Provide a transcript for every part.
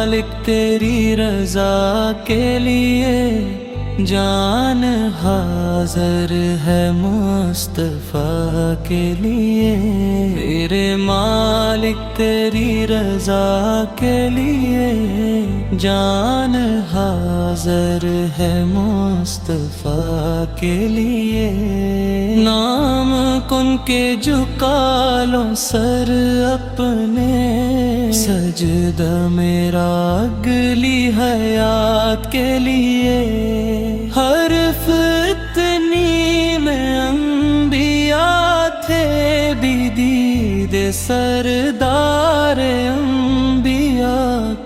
मालिक तेरी रजा के लिए जान हाज़िर है मुस्तफ़ा के लिए। मेरे मालिक तेरी रजा के लिए जान हाज़िर है मुस्तफ़ा के लिए। नाम कुन के झुका लो सर अपने, सजदा मेरा अगली हयात के लिए। हरफ इतनी में अंबिया थे बिदीद सरदार अंबिया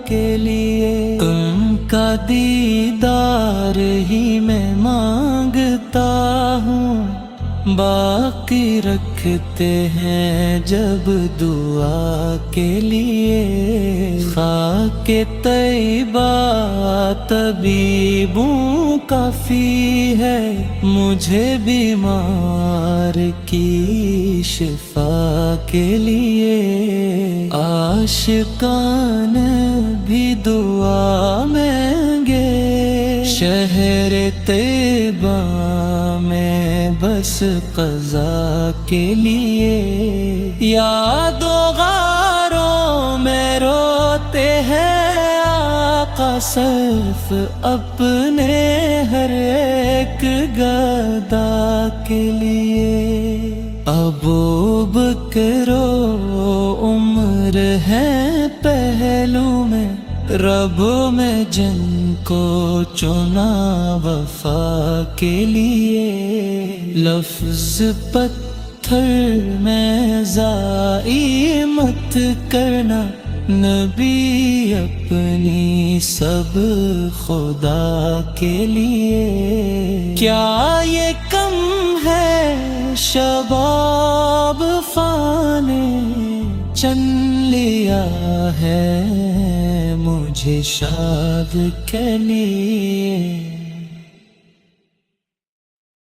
के लिए। उनका दीदार ही मैं मांगता हूँ, बाकी रखते हैं जब दुआ के लिए। खाके तैबा तबीबों काफी है, मुझे बीमार की शिफा के लिए। आशिकान भी दुआ मांगे शहर तैबा में बस क़ज़ा के लिए। यादों गारों में रोते हैं आका सिर्फ अपने हर एक गदा के लिए। अबू बकरो उम्र है पहलू में, रब में जिनको चुना वफा के लिए। लफ्ज़ पत्थर में ज़ाई मत करना, नबी अपनी सब खुदा के लिए। क्या ये कम है शबाब फाने, चन लिया है मुझे शाद के लिए।